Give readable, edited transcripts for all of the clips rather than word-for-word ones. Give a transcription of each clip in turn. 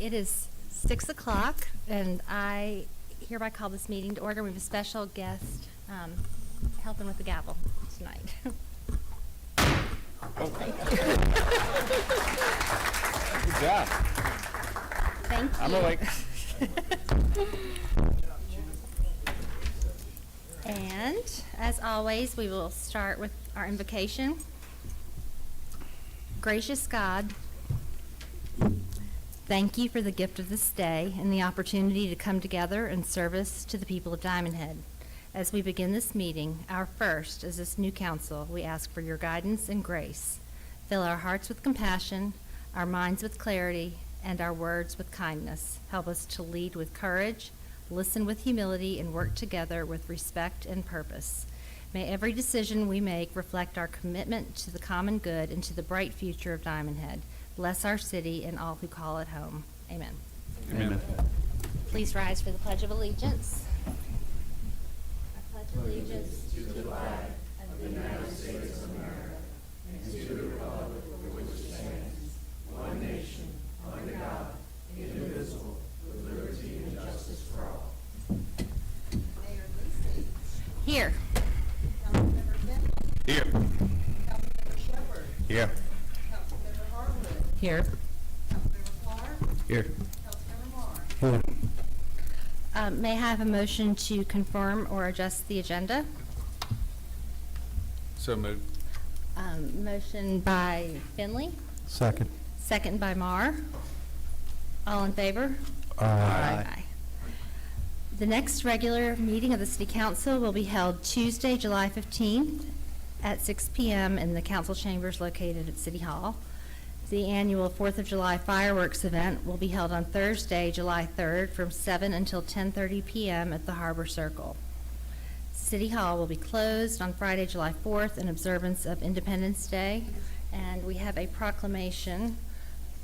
It is 6 o'clock, and I hereby call this meeting to order. We have a special guest helping with the gavel tonight. Good job. Thank you. I'm awake. And as always, we will start with our invocation. Gracious God, thank you for the gift of this day and the opportunity to come together in service to the people of Diamond Head. As we begin this meeting, our first as this new council, we ask for your guidance and grace. Fill our hearts with compassion, our minds with clarity, and our words with kindness. Help us to lead with courage, listen with humility, and work together with respect and purpose. May every decision we make reflect our commitment to the common good and to the bright future of Diamond Head. Bless our city and all who call it home. Amen. Amen. Please rise for the Pledge of Allegiance. I pledge allegiance to the flag of the United States of America and to the republic for which it stands, one nation, under God, indivisible, with liberty and justice for all. Mayor Lucy. Here. Councilmember Benton. Here. Councilmember Shepherd. Here. Councilmember Harwood. Here. Councilmember Clark. Here. Councilmember Marr. May I have a motion to confirm or adjust the agenda? So moved. Motion by Finley, Second. second by Marr. All in favor? Aye. The next regular meeting of the City Council will be held Tuesday, July 15th at 6 p.m. in the council chambers located at City Hall. The annual 4th of July fireworks event will be held on Thursday, July 3rd from 7 until 10:30 p.m. at the Harbor Circle. City Hall will be closed on Friday, July 4th in observance of Independence Day. And we have a proclamation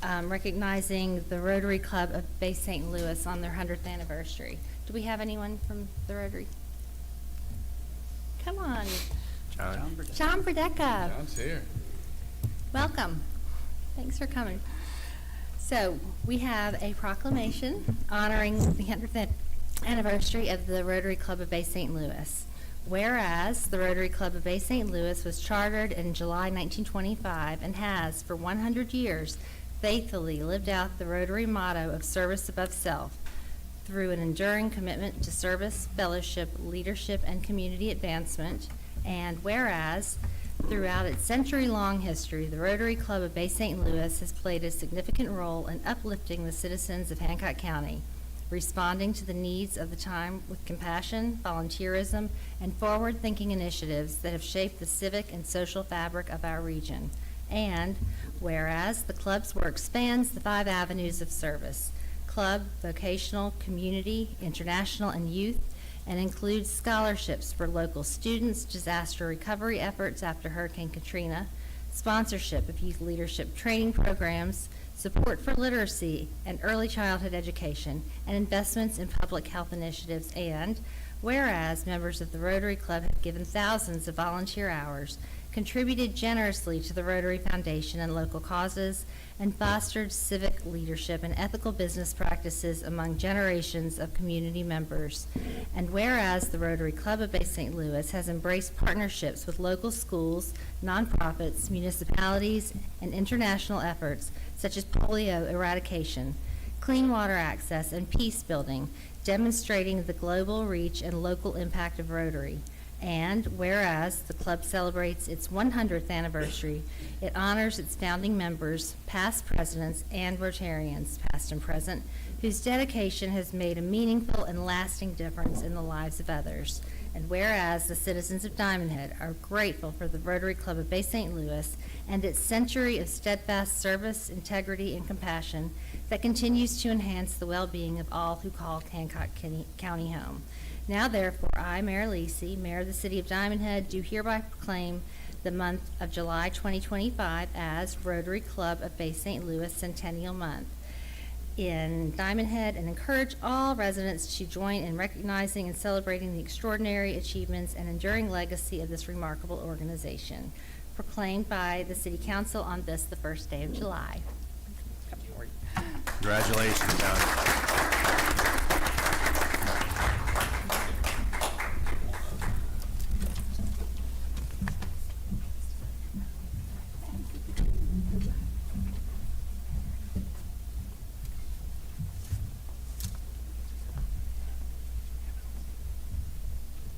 recognizing the Rotary Club of Bay St. Louis on their 100th anniversary. Do we have anyone from the Rotary? Come on. John Burdecka. John's here. Welcome. Thanks for coming. So we have a proclamation honoring the 100th anniversary of the Rotary Club of Bay St. Louis. Whereas the Rotary Club of Bay St. Louis was chartered in July 1925 and has for 100 years faithfully lived out the Rotary motto of service above self through an enduring commitment to service, fellowship, leadership, and community advancement. And whereas throughout its century-long history, the Rotary Club of Bay St. Louis has played a significant role in uplifting the citizens of Hancock County, responding to the needs of the time with compassion, volunteerism, and forward-thinking initiatives that have shaped the civic and social fabric of our region. And whereas the club's work spans the 5 avenues of service: club, vocational, community, international, and youth, and includes scholarships for local students, disaster recovery efforts after Hurricane Katrina, sponsorship of youth leadership training programs, support for literacy and early childhood education, and investments in public health initiatives. And whereas members of the Rotary Club have given thousands of volunteer hours, contributed generously to the Rotary Foundation and local causes, and fostered civic leadership and ethical business practices among generations of community members. And whereas the Rotary Club of Bay St. Louis has embraced partnerships with local schools, nonprofits, municipalities, and international efforts such as polio eradication, clean water access, and peace building, demonstrating the global reach and local impact of Rotary. And whereas the club celebrates its 100th anniversary, it honors its founding members, past presidents, and Rotarians, past and present, whose dedication has made a meaningful and lasting difference in the lives of others. And whereas the citizens of Diamond Head are grateful for the Rotary Club of Bay St. Louis and its century of steadfast service, integrity, and compassion that continues to enhance the well-being of all who call Hancock County home. Now, therefore, I, Mayor Lisi, Mayor of the City of Diamond Head, do hereby proclaim the month of July 2025 as Rotary Club of Bay St. Louis Centennial Month in Diamond Head, and encourage all residents to join in recognizing and celebrating the extraordinary achievements and enduring legacy of this remarkable organization. Proclaimed by the City Council on this, the first day of July. Come forward. Congratulations, Doug.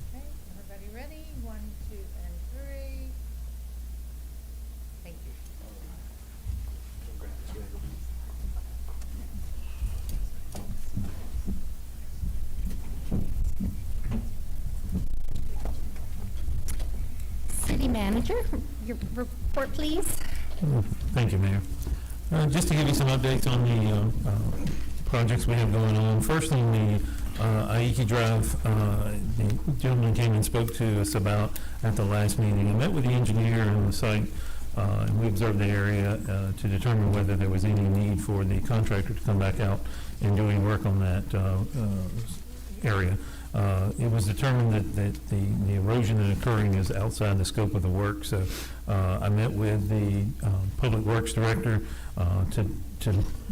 Okay, everybody ready? 1, 2, and 3. Thank you. City Manager, your report, please. Thank you, Mayor. Just to give you some updates on the projects we have going on. First, on the Aiki Drive, the gentleman came and spoke to us about at the last meeting. I met with the engineer on the site, and we observed the area to determine whether there was any need for the contractor to come back out and do any work on that area. It was determined that the erosion that occurring is outside the scope of the work, so I met with the Public Works Director to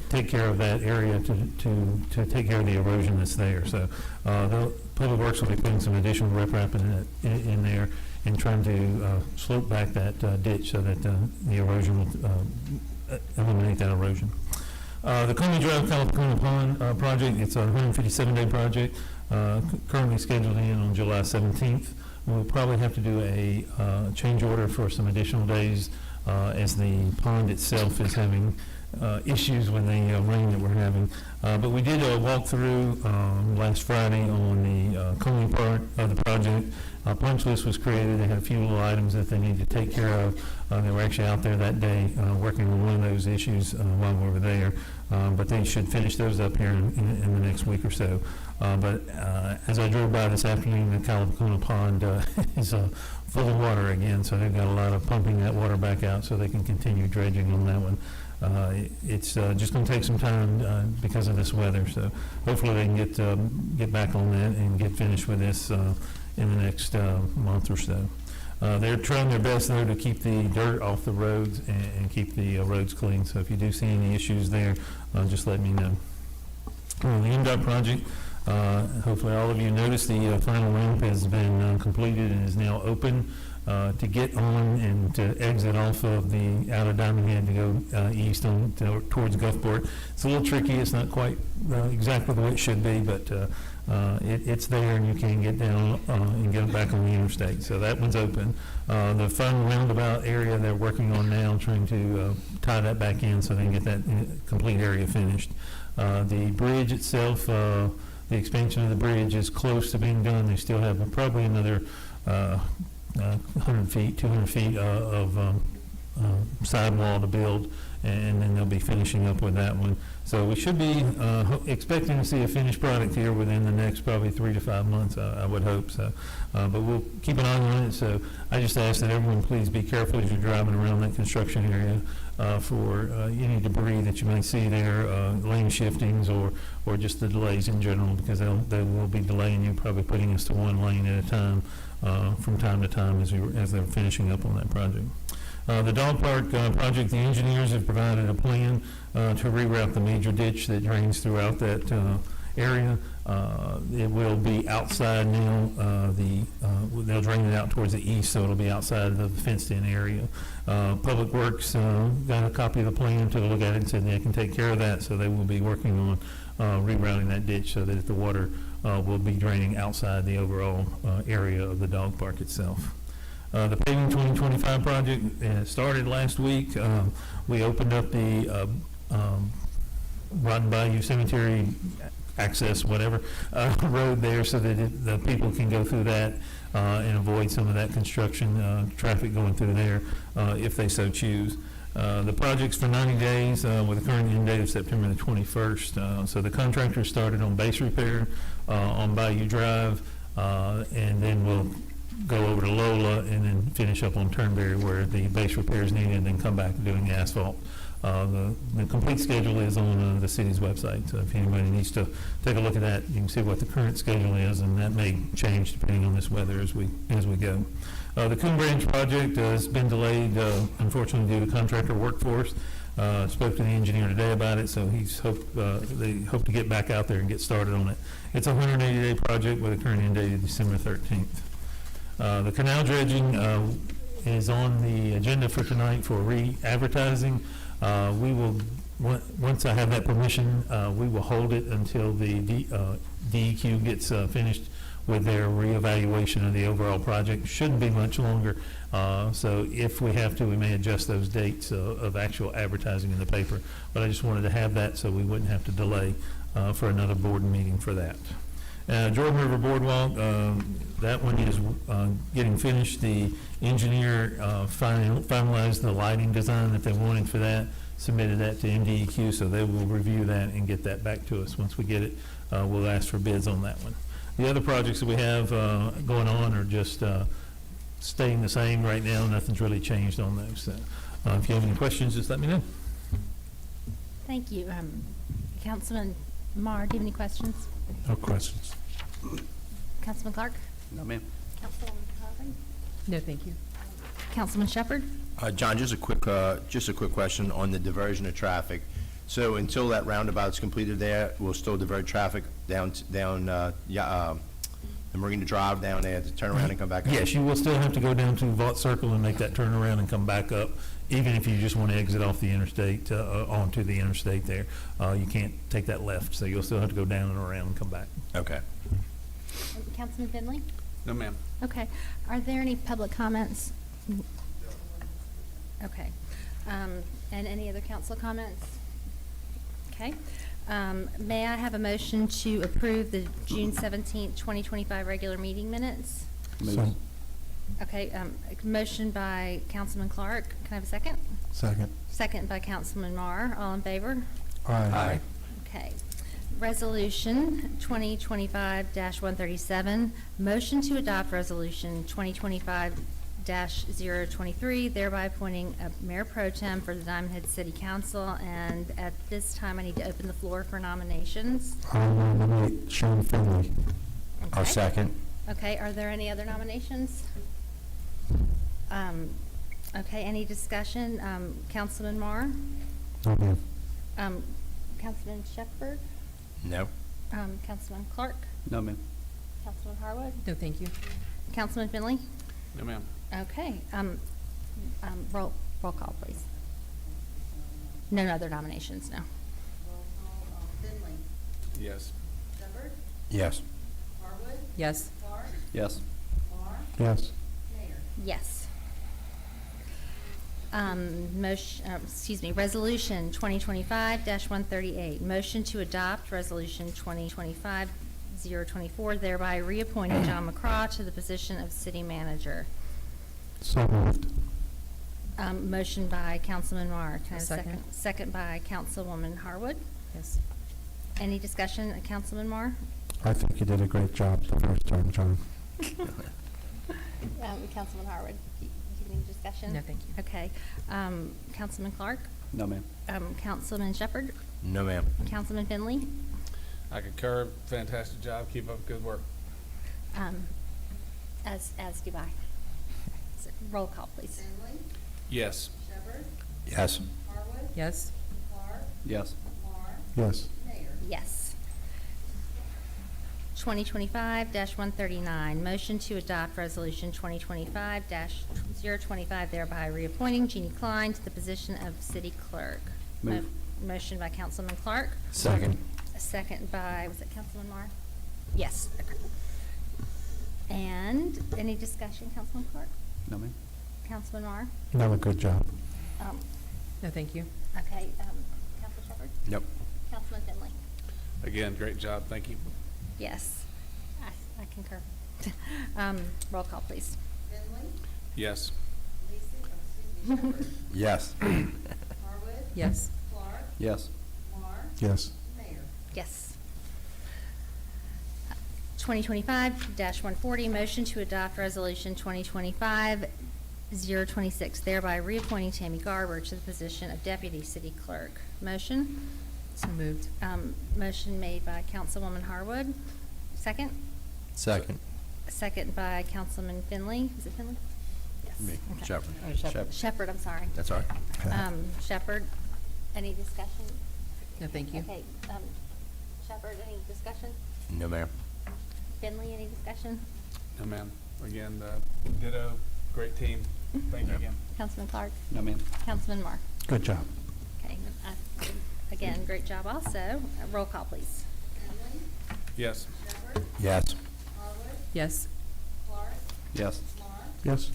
take care of that area, to take care of the erosion that's there. So the Public Works will be putting some additional riprap in there and trying to slope back that ditch so that the erosion will eliminate that erosion. The Coney Drive Calipacona Pond project, it's a 157-day project, currently scheduled in on July 17th. We'll probably have to do a change order for some additional days as the pond itself is having issues with the rain that we're having. But we did a walkthrough last Friday on the Coney part of the project. A punch list was created. They had a few little items that they need to take care of. They were actually out there that day working on one of those issues while we were there. But they should finish those up here in the next week or so. But as I drove by this afternoon, the Calipacona Pond is full of water again, so they've got a lot of pumping that water back out so they can continue dredging on that one. It's just going to take some time because of this weather, so hopefully they can get back on that and get finished with this in the next month or so. They're trying their best, though, to keep the dirt off the roads and keep the roads clean. So if you do see any issues there, just let me know. On the MDOT project, hopefully all of you noticed the final ramp has been completed and is now open to get on and to exit off of the out of Diamond Head to go east towards Gulfport. It's a little tricky. It's not quite exactly the way it should be, but it's there and you can get down and get back on the interstate. So that one's open. The final roundabout area they're working on now, trying to tie that back in so they can get that complete area finished. The bridge itself, the expansion of the bridge is close to being done. They still have probably another 100 feet, 200 feet of sidewall to build, and then they'll be finishing up with that one. So we should be expecting to see a finished product here within the next probably 3 to 5 months, I would hope so. But we'll keep an eye on it. So I just ask that everyone please be careful as you're driving around that construction area for any debris that you may see there, lane shiftings or just the delays in general, because they will be delaying you, probably putting us to one lane at a time from time to time as they're finishing up on that project. The dog park project, the engineers have provided a plan to reroute the major ditch that drains throughout that area. It will be outside now. They'll drain it out towards the east, so it'll be outside of the fenced-in area. Public Works got a copy of the plan, took a look at it, and said they can take care of that, so they will be working on rerouting that ditch so that the water will be draining outside the overall area of the dog park itself. The Paving 2025 project started last week. We opened up the Rotten Bayou Cemetery access, whatever, road there so that the people can go through that and avoid some of that construction traffic going through there if they so choose. The project's for 90 days with a current end date of September the 21st. So the contractor started on base repair on Bayou Drive, and then we'll go over to Lola and then finish up on Turnberry where the base repair is needed, and then come back doing the asphalt. The complete schedule is on the city's website, so if anybody needs to take a look at that, you can see what the current schedule is, and that may change depending on this weather as we go. The Coon Branch project has been delayed, unfortunately, due to contractor workforce. Spoke to the engineer today about it, so they hope to get back out there and get started on it. It's a 180-day project with a current end date of December 13th. The canal dredging is on the agenda for tonight for re-advertising. We will, once I have that permission, we will hold it until the DEQ gets finished with their reevaluation of the overall project. Shouldn't be much longer, so if we have to, we may adjust those dates of actual advertising in the paper. But I just wanted to have that so we wouldn't have to delay for another board meeting for that. Jordan River Boardwalk, that one is getting finished. The engineer finalized the lighting design that they wanted for that, submitted that to MDEQ, so they will review that and get that back to us. Once we get it, we'll ask for bids on that one. The other projects that we have going on are just staying the same right now. Nothing's really changed on those. So, if you have any questions, just let me know. Thank you. Councilman Marr, do you have any questions? No questions. Councilman Clark? No, ma'am. Councilwoman Harvey? No, thank you. Councilman Shepherd? John, just a quick question on the diversion of traffic. So until that roundabout's completed there, we'll still divert traffic down the Marina Drive down there to turn around and come back up? Yes, you will still have to go down to Vault Circle and make that turnaround and come back up, even if you just want to exit off the interstate, onto the interstate there. You can't take that left, so you'll still have to go down and around and come back. Okay. Councilman Finley? No, ma'am. Okay. Are there any public comments? Okay. And any other council comments? Okay. May I have a motion to approve the June 17th, 2025 regular meeting minutes? So, Okay, motion by Councilman Clark. Can I have a second? second. Second by Councilman Marr. All in favor? Aye. Okay. Resolution 2025-137, motion to adopt Resolution 2025-023, thereby appointing a mayor pro tem for the Diamond Head City Council. And at this time, I need to open the floor for nominations. I'll nominate Sean Finley. I'll Okay. second. Okay, are there any other nominations? Okay, any discussion? Councilman Marr? No, ma'am. Councilman Shepherd? No? Councilman Clark? No, ma'am. Councilman Harwood? No, thank you. Councilman Finley? No, ma'am. Okay, roll call, please. No other nominations, no. Roll call, Finley, Yes. Shepherd, Yes. Harwood, Yes. Clark, Yes. Marr, Yes. Mayor. Yes. Resolution 2025-138, motion to adopt Resolution 2025-024, thereby reappointing John McCraw to the position of city manager. So moved. Motion by Councilman Marr. Can I have a second? Second. Second by Councilwoman Harwood. Yes. Any discussion, Councilman Marr? I think you did a great job the first time, John. Councilman Harwood, do you have any discussion? No, thank you. Okay. Councilman Clark? No, ma'am. Councilman Shepherd? No, ma'am. Councilman Finley? I concur. Fantastic job. Keep up good work. As do I. So, roll call, please. Finley, Yes. Shepherd, Yes. Harwood, Yes. Clark, Yes. Marr, Yes. Mayor. Yes. 2025-139, motion to adopt Resolution 2025-025, thereby reappointing Jeannie Klein to the position of city clerk. Move. Motion by Councilman Clark. Second. A second by, was it Councilman Marr? Yes. Okay. And any discussion, Councilman Clark? No, ma'am. Councilman Marr? Another good job. No, thank you. Okay, Councilman Shepherd? Nope. Councilman Finley? Again, great job. Thank you. Yes, I concur. Roll call, please. Finley, Yes. Shepherd, Yes. Harwood, Yes. Clark, Yes. Marr, Yes. Mayor. Yes. 2025-140, motion to adopt Resolution 2025-026, thereby reappointing Tammy Garber to the position of Deputy City Clerk. Motion? So moved. Motion made by Councilwoman Harwood. Second? Second. Second by Councilman Finley. Is it Finley? Yes. Me. Okay. Shepherd. Oh, Shepherd. Shepherd, I'm sorry. That's all right. Shepherd. Any discussion? No, thank you. Okay, Shepherd, any discussion? No, Mayor. Finley, any discussion? No, ma'am. Again, ditto, great team. Thank you again. Councilman Clark? No, ma'am. Councilman Marr? Good job. Okay, again, great job also. Roll call, please. Finley, Yes. Shepherd, Yes. Harwood, Yes. Clark, Yes. Marr, Yes.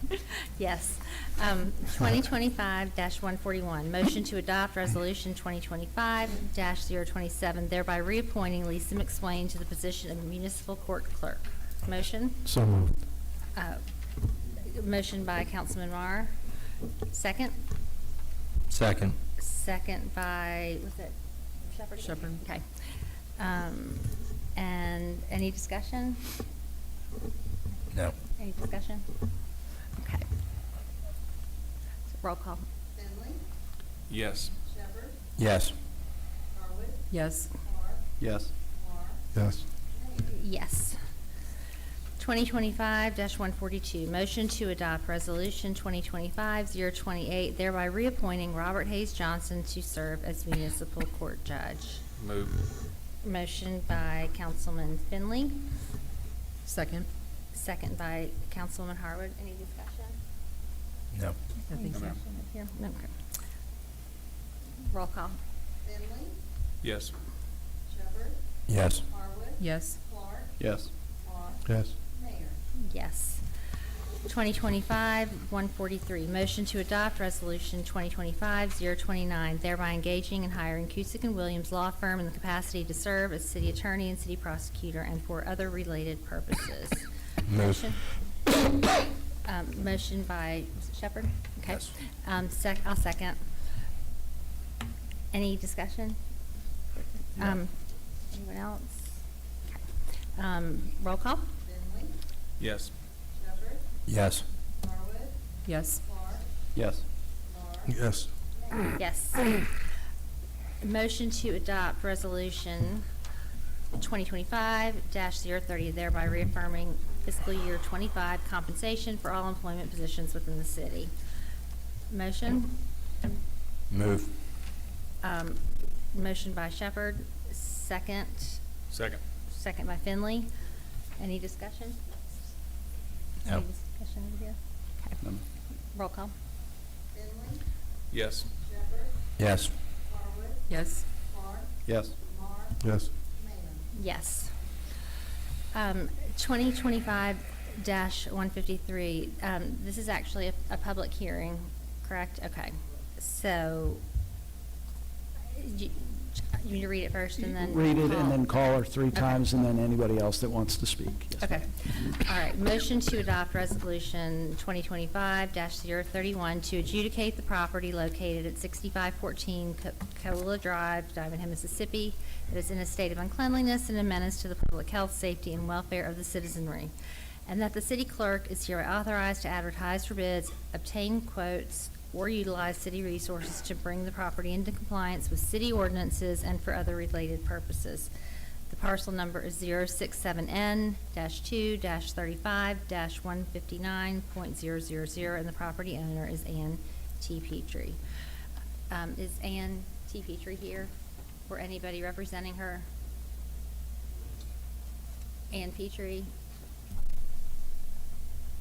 Mayor. Yes. 2025-141, motion to adopt resolution 2025-027, thereby reappointing Lisa McSwain to the position of municipal court clerk. Motion? So moved. Motion by Councilman Marr. Second? Second. Second by, was it Shepherd? Shepherd. Okay. And any discussion? No. Any discussion? Okay. So roll call. Finley, Yes. Shepherd, Yes. Harwood, Yes. Clark, Yes. Marr, Yes. Mayor. Yes. 2025-142, motion to adopt resolution 2025-028, thereby reappointing Robert Hayes Johnson to serve as municipal court judge. Move. Motion by Councilman Finley, Second. second by Councilwoman Harwood. Any discussion? No. No, Any thank you. discussion up here? No, okay. Roll call. Finley, Yes. Shepherd, Yes. Harwood, Yes. Clark, Yes. Marr, Yes. Mayor. Yes. 2025-143, motion to adopt resolution 2025-029, thereby engaging and hiring Cusick & Williams Law Firm in the capacity to serve as city attorney and city prosecutor and for other related purposes. Move. Motion? Motion by Shepherd? Okay. Yes. I'll second. Any discussion? No. Anyone else? Okay. Roll call? Finley, Yes. Shepherd, Yes. Harwood, Yes. Clark, Yes. Marr, Yes. Mayor. Yes. Motion to adopt resolution 2025-030, thereby reaffirming fiscal year 25 compensation for all employment positions within the city. Motion? Move. Motion by Shepherd, second. Second. Second by Finley. Any discussion? No. Any discussion over here? Okay. Roll call. Finley, Yes. Shepherd, Yes. Harwood, Yes. Clark, Yes. Marr, Yes. Mayor. Yes. 2025-153, this is actually a public hearing, correct? Okay. So, you need to read it first and then? Read it and then call. call her 3 Okay. times, and then anybody else that wants to speak. Yes, Okay. ma'am. All right. Motion to adopt resolution 2025-031 to adjudicate the property located at 6514 Cola Drive, Diamond Head, Mississippi. It is in a state of uncleanliness and a menace to the public health, safety, and welfare of the citizenry. And that the city clerk is hereby authorized to advertise for bids, obtain quotes, or utilize city resources to bring the property into compliance with city ordinances and for other related purposes. The parcel number is 067N-2-35-159.000, and the property owner is Ann T. Petrie. Is Ann T. Petrie here, or anybody representing her? Ann Petrie?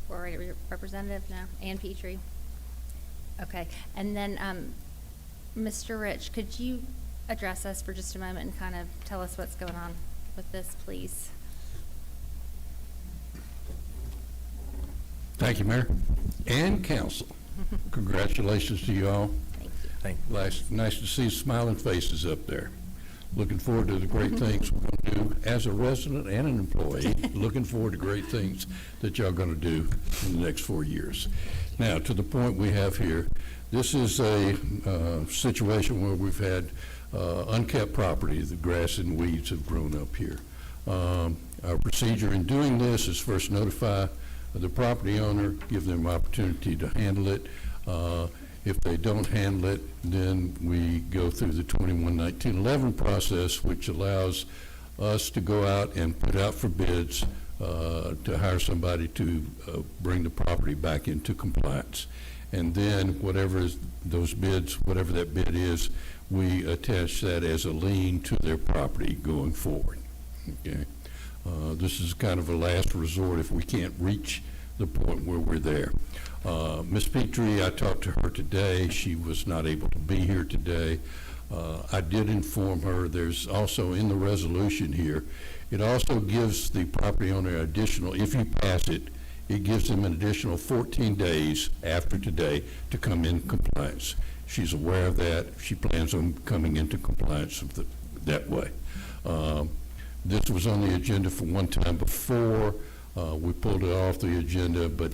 Or a representative? No? Ann Petrie? Okay, and then, Mr. Rich, could you address us for just a moment and kind of tell us what's going on with this, please? Thank you, Mayor and council. Congratulations to you all. Thank you. Nice to see smiling faces up there. Looking forward to the great things we're going to do as a resident and an employee. Looking forward to great things that y'all going to do in the next 4 years. Now, to the point we have here, this is a situation where we've had unkept property. The grass and weeds have grown up here. Our procedure in doing this is first notify the property owner, give them opportunity to handle it. If they don't handle it, then we go through the 21-19-11 process, which allows us to go out and put out for bids to hire somebody to bring the property back into compliance. And then those bids, whatever that bid is, we attach that as a lien to their property going forward. Okay? This is kind of a last resort if we can't reach the point where we're there. Ms. Petrie, I talked to her today. She was not able to be here today. I did inform her, there's also in the resolution here, it also gives the property owner additional, if you pass it, it gives them an additional 14 days after today to come in compliance. She's aware of that. She plans on coming into compliance that way. This was on the agenda for one time before. We pulled it off the agenda, but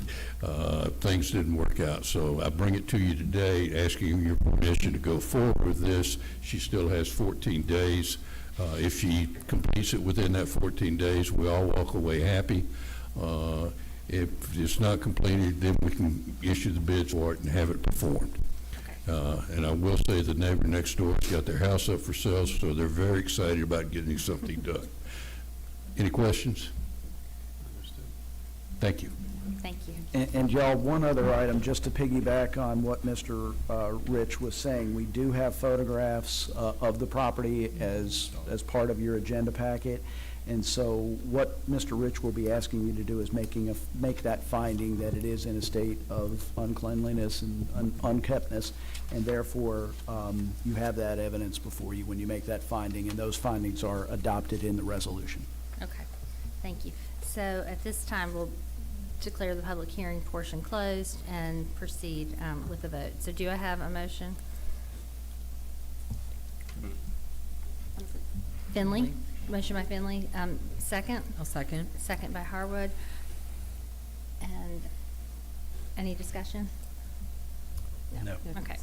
things didn't work out. So I bring it to you today, asking your permission to go forward with this. She still has 14 days. If she completes it within that 14 days, we all walk away happy. If it's not completed, then we can issue the bids for it and have it performed. And I will say the neighbor next door has got their house up for sale, so they're very excited about getting something done. Any questions? Thank you. Thank you. And y'all, one other item, just to piggyback on what Mr. Rich was saying, we do have photographs of the property as part of your agenda packet. And so what Mr. Rich will be asking you to do is make that finding that it is in a state of uncleanliness and unkeptness, and therefore you have that evidence before you when you make that finding, and those findings are adopted in the resolution. Okay, thank you. So at this time, we'll declare the public hearing portion closed and proceed with the vote. So do I have a motion? Finley? Motion by Finley. Second? I'll second. Second by Harwood. And any discussion? No. Okay.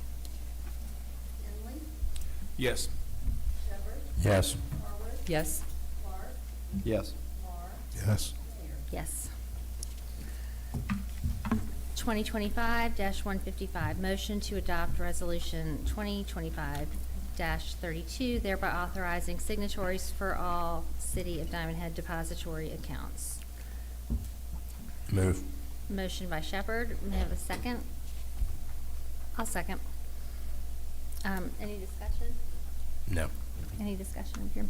Finley, Yes. Shepherd, Yes. Harwood, Yes. Clark, Yes. Marr, Yes. Mayor. Yes. 2025-155, motion to adopt resolution 2025-32, thereby authorizing signatories for all City of Diamond Head depository accounts. Move. Motion by Shepherd. May I have a second? I'll second. Any discussion? No. Any discussion up here?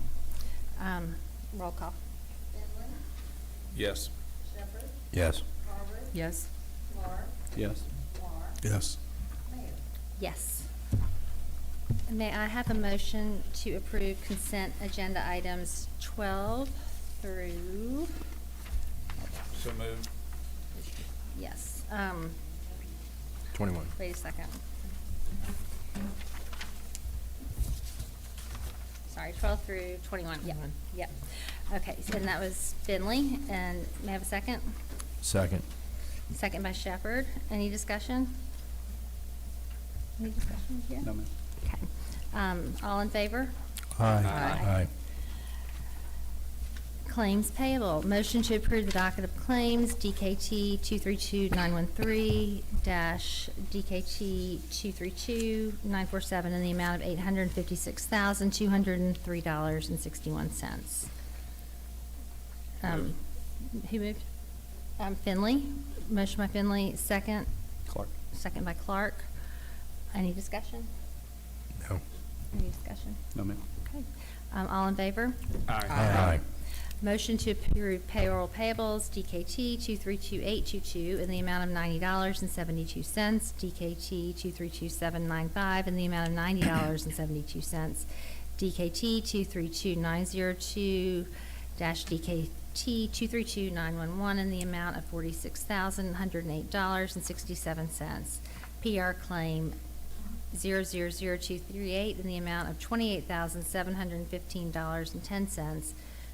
Roll call. Finley, Yes. Shepherd, Yes. Harwood, Yes. Clark, Yes. Marr, Yes. Mayor. Yes. May I have a motion to approve consent agenda items 12 through, So moved. yes, 21. wait a second. Sorry, 12 through 21, yep, 21. yep. Okay, so and that was Finley, and may I have a second? Second. Second by Shepherd. Any discussion? Any discussion here? No, ma'am. Okay. All in favor? Aye. Claims payable. Motion to approve the docket of claims, DKT 232913-DKT 232947 in the amount of $856,203.61. Who moved? Finley. Motion by Finley, second. Clark. Second by Clark. Any discussion? No. Any discussion? No, ma'am. Okay. All in favor? Aye. Motion to approve payroll payables, DKT 232822 in the amount of $90.72, DKT 232795 in the amount of $90.72, DKT 232902-DKT 232911 in the amount of $46,108.67, PR claim 000238 in the amount of $28,715.10,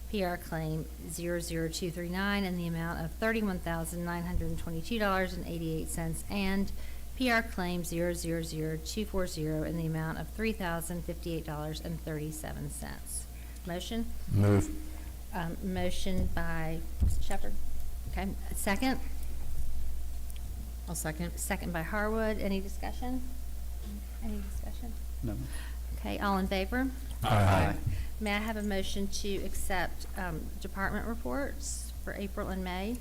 PR claim 00239 in the amount of $31,922.88, and PR claim 000240 in the amount of $3,058.37. Motion? Move. Motion by Shepherd. Okay, second? I'll second. Second by Harwood. Any discussion? Any discussion? No, ma'am. Okay, all in favor? Aye. May I have a motion to accept department reports for April and May?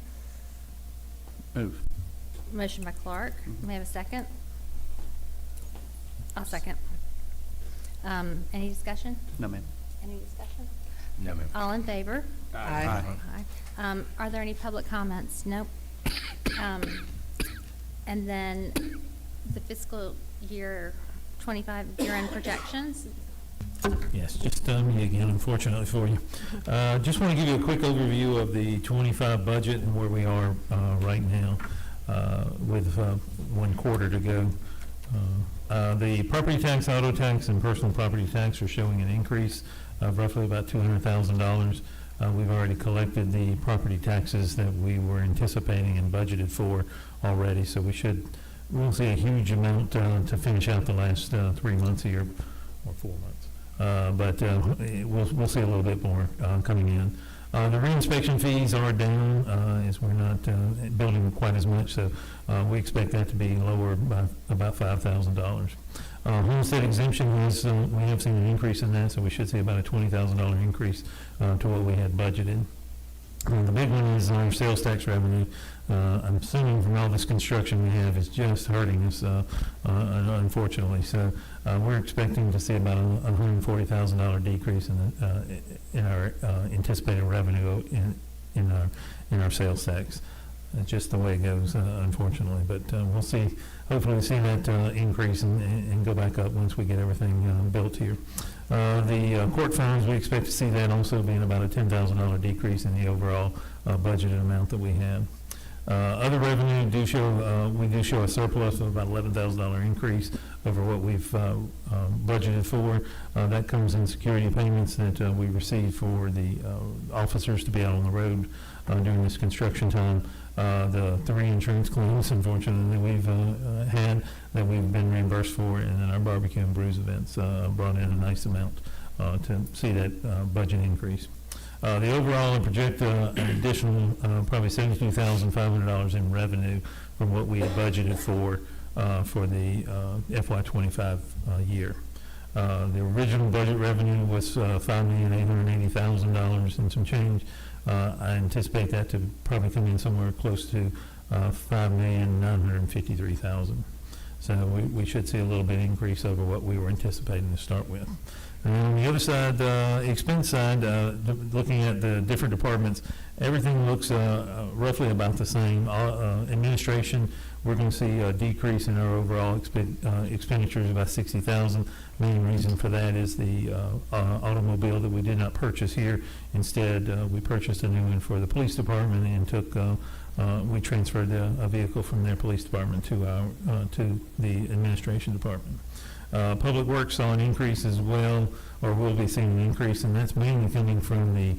Move. Motion by Clark. May I have a second? I'll second. Any discussion? No, ma'am. Any discussion? No, ma'am. All in favor? Aye. Aye. Are there any public comments? Nope. And then the fiscal year 25 year-end projections. Yes, just me again, unfortunately for you. Just want to give you a quick overview of the 25 budget and where we are right now with 1 quarter to go. The property tax, auto tax, and personal property tax are showing an increase of roughly about $200,000. We've already collected the property taxes that we were anticipating and budgeted for already, so we'll see a huge amount to finish out the last 3 months here, or 4 months. But we'll see a little bit more coming in. The reinspection fees are down as we're not building quite as much, so we expect that to be lower by about $5,000. Homestead exemption is, we have seen an increase in that, so we should see about a $20,000 increase to what we had budgeted. The big one is our sales tax revenue. I'm assuming from all this construction we have is just hurting us, unfortunately. So we're expecting to see about a $140,000 decrease in our anticipated revenue in our sales tax. It's just the way it goes, unfortunately. But we'll see. Hopefully, we see that increase and go back up once we get everything built here. The court fines, we expect to see that also being about a $10,000 decrease in the overall budgeted amount that we have. Other revenue we do show a surplus of about $11,000 increase over what we've budgeted for. That comes in security payments that we receive for the officers to be out on the road during this construction time. The 3 insurance claims, unfortunately, that we've had that we've been reimbursed for, and then our barbecue and brews events brought in a nice amount to see that budget increase. The overall, I project an additional probably $72,500 in revenue from what we had budgeted for the FY25 year. The original budget revenue was $5,880,000 and some change. I anticipate that to probably come in somewhere close to $5,953,000. So we should see a little bit increase over what we were anticipating to start with. And on the other side, expense side, looking at the different departments, everything looks roughly about the same. Administration, we're going to see a decrease in our overall expenditures, about $60,000. Main reason for that is the automobile that we did not purchase here. Instead, we purchased a new one for the police department and we transferred a vehicle from their police department to the administration department. Public Works saw an increase as well, or will be seeing an increase, and that's mainly coming from the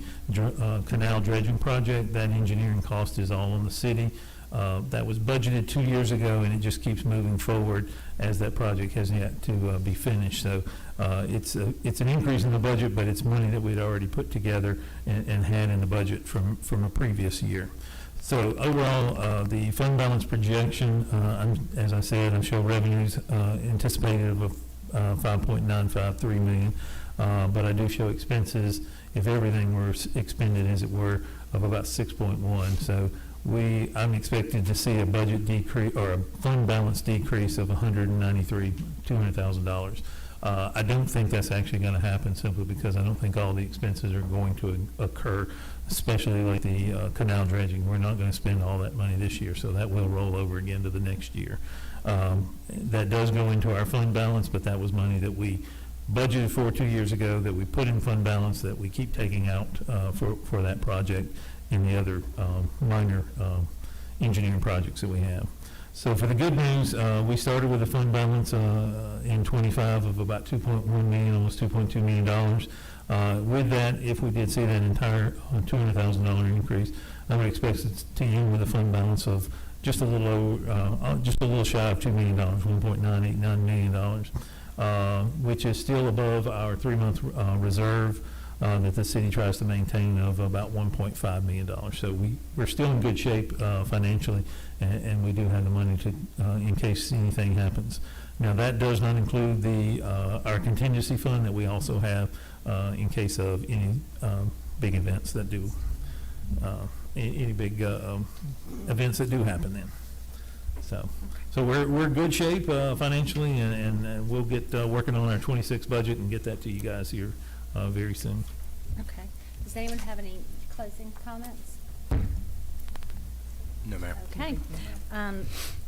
canal dredging project. That engineering cost is all on the city. That was budgeted 2 years ago, and it just keeps moving forward as that project has yet to be finished. So it's an increase in the budget, but it's money that we'd already put together and had in the budget from a previous year. So overall, the fund balance projection, as I said, I show revenues anticipated of $5.953 million, but I do show expenses, if everything were expended as it were, of about 6.1. So I'm expected to see a budget decrease or a fund balance decrease of $200,000. I don't think that's actually going to happen simply because I don't think all the expenses are going to occur, especially like the canal dredging. We're not going to spend all that money this year, so that will roll over again to the next year. That does go into our fund balance, but that was money that we budgeted for 2 years ago that we put in fund balance that we keep taking out for that project and the other minor engineering projects that we have. So for the good news, we started with a fund balance in 25 of about $2.1 million, almost $2.2 million. With that, if we did see that entire $200,000 increase, I would expect it to end with a fund balance of just a little shy of $2 million, $1.989 million, which is still above our 3-month reserve that the city tries to maintain of about $1.5 million. So we're still in good shape financially, and we do have the money to in case anything happens. Now that does not include our contingency fund that we also have in case of any big events that do any big events that do happen then. So we're in good shape financially, and we'll get working on our 26 budget and get that to you guys here very soon. Okay. Does anyone have any closing comments? No, Mayor. Okay.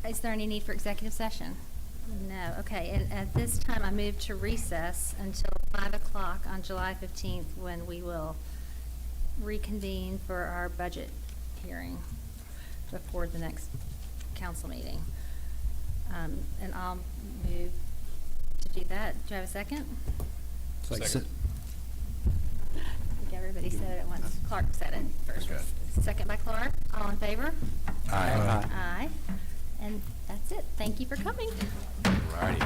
Is there any need for executive session? No. Okay. And at this time, I move to recess until 5 o'clock on July 15th, when we will reconvene for our budget hearing before the next council meeting. And I'll move to do that. Do I have a second? Second. I think everybody said it at once. Clark said it first. Okay. Second by Clark. All in favor? Aye. Aye. And that's it. Thank you for coming. All righty.